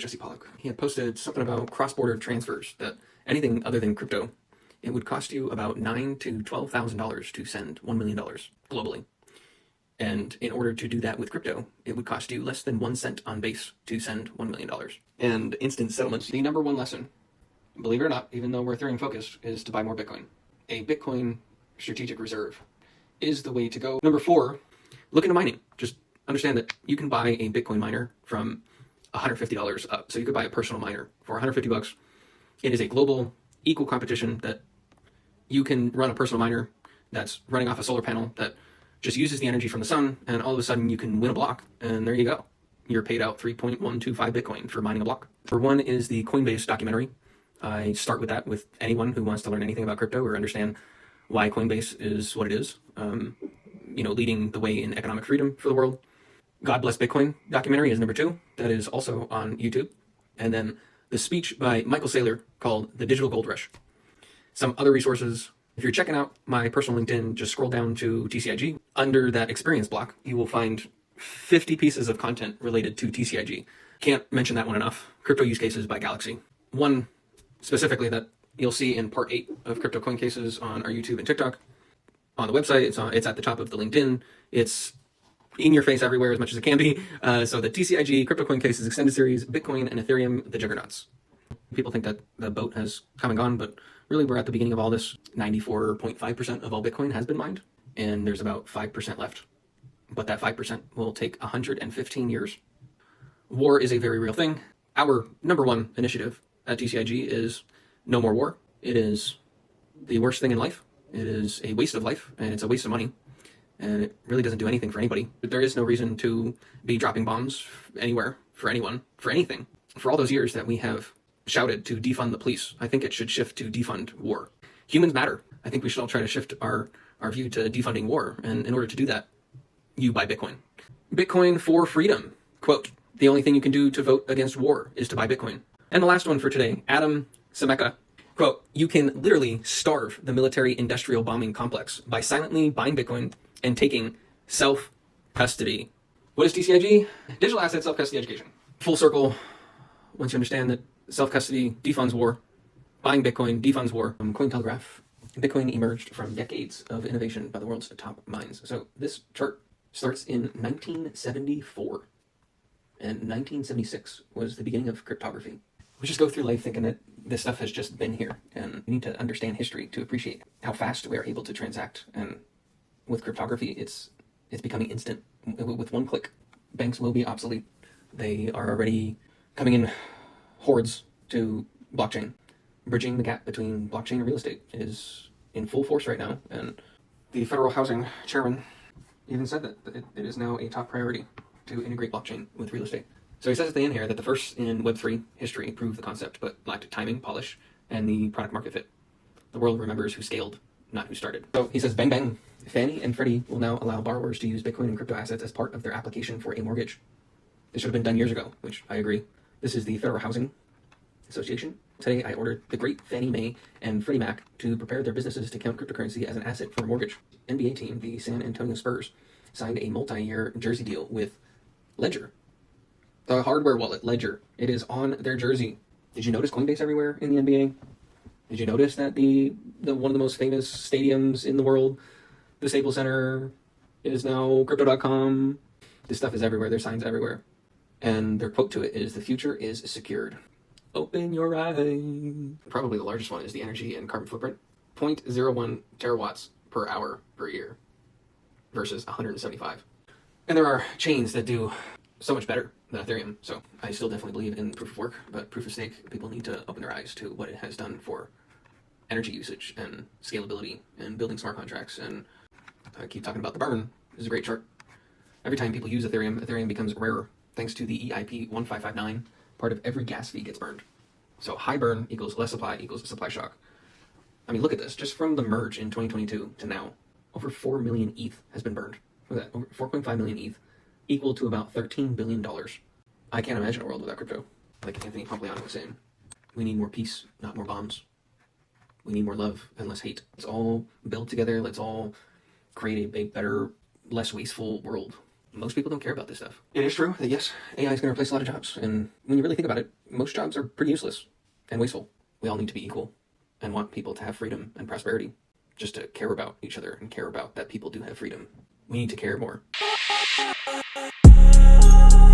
Jesse Pollock. He had posted something about cross-border transfers, that anything other than crypto, it would cost you about $9,000 to $12,000 to send $1 million globally. And in order to do that with crypto, it would cost you less than 1 cent on base to send $1 million. And instant settlements, the number one lesson, believe it or not, even though we're Ethereum focused, is to buy more Bitcoin. A Bitcoin strategic reserve is the way to go. Number 4, look into mining. Just understand that you can buy a Bitcoin miner from $150 up. So you could buy a personal miner for $150. It is a global equal competition that you can run a personal miner that's running off a solar panel that just uses the energy from the sun, and all of a sudden you can win a block, and there you go. You're paid out 3.125 Bitcoin for mining a block. For one is the Coinbase documentary. I start with that with anyone who wants to learn anything about crypto or understand why Coinbase is what it is, leading the way in economic freedom for the world. God Bless Bitcoin documentary is number 2. That is also on YouTube. And then the speech by Michael Saylor called The Digital Gold Rush. Some other resources. If you're checking out my personal LinkedIn, just scroll down to TCIG. Under that experience block, you will find 50 pieces of content related to TCIG. Can't mention that one enough. Crypto use cases by Galaxy. One specifically that you'll see in part 8 of Crypto Coin Cases on our YouTube and TikTok. On the website, it's at the top of the LinkedIn. It's in your face everywhere as much as it can be. So the TCIG Crypto Coin Cases Extended Series, Bitcoin and Ethereum, the Juggernauts. People think that the boat has come and gone, but really we're at the beginning of all this. 94.5% of all Bitcoin has been mined, and there's about 5% left. But that 5% will take 115 years. War is a very real thing. Our number 1 initiative at TCIG is no more war. It is the worst thing in life. It is a waste of life, and it's a waste of money. And it really doesn't do anything for anybody. There is no reason to be dropping bombs anywhere, for anyone, for anything. For all those years that we have shouted to defund the police, I think it should shift to defund war. Humans matter. I think we should all try to shift our view to defunding war. And in order to do that, you buy Bitcoin. Bitcoin for freedom. Quote, the only thing you can do to vote against war is to buy Bitcoin. And the last one for today, Adam Semeka. Quote, you can literally starve the military-industrial bombing complex by silently buying Bitcoin and taking self-custody. What is TCIG? Digital asset self-custody education. Full circle, once you understand that self-custody defunds war, buying Bitcoin defunds war. Cointelegraph, Bitcoin emerged from decades of innovation by the world's top minds. So this chart starts in 1974, and 1976 was the beginning of cryptography. We just go through life thinking that this stuff has just been here, and we need to understand history to appreciate how fast we are able to transact. And with cryptography, it's becoming instant. With one click, banks will be obsolete. They are already coming in hordes to blockchain. Bridging the gap between blockchain and real estate is in full force right now, and the Federal Housing Chairman even said that it is now a top priority to integrate blockchain with real estate. So he says at the end here that the first in Web3 history proved the concept, but lacked timing, polish, and the product market fit. The world remembers who scaled, not who started. So he says, bang, bang. Fannie and Freddie will now allow borrowers to use Bitcoin and crypto assets as part of their application for a mortgage. This should have been done years ago, which I agree. This is the Federal Housing Association. Today, I ordered the great Fannie Mae and Freddie Mac to prepare their businesses to count cryptocurrency as an asset for a mortgage. NBA team, the San Antonio Spurs, signed a multi-year jersey deal with Ledger. The hardware wallet, Ledger. It is on their jersey. Did you notice Coinbase everywhere in the NBA? Did you notice that the one of the most famous stadiums in the world, the Staples Center, is now Crypto.com? This stuff is everywhere. There's signs everywhere. And their quote to it is, the future is secured. Open your eyes. Probably the largest one is the energy and carbon footprint. 0.01 terawatts per hour per year versus 175. And there are chains that do so much better than Ethereum. So I still definitely believe in proof of work, but proof of stake, people need to open their eyes to what it has done for energy usage and scalability and building smart contracts. And I keep talking about the burn. This is a great chart. Every time people use Ethereum, Ethereum becomes rarer thanks to the EIP 1559. Part of every gas fee gets burned. So high burn equals less supply equals supply shock. I mean, look at this. Just from the merge in 2022 to now, over 4 million ETH has been burned. Look at that, over 4.5 million ETH, equal to about $13 billion. I can't imagine a world without crypto. Like Anthony Pompliano was saying, we need more peace, not more bombs. We need more love and less hate. Let's all build together. Let's all create a better, less wasteful world. most people don't care about this stuff. It is true that yes, AI is going to replace a lot of jobs, and when you really think about it, most jobs are pretty useless and wasteful. We all need to be equal and want people to have freedom and prosperity, just to care about each other and care about that people do have freedom. We need to care more.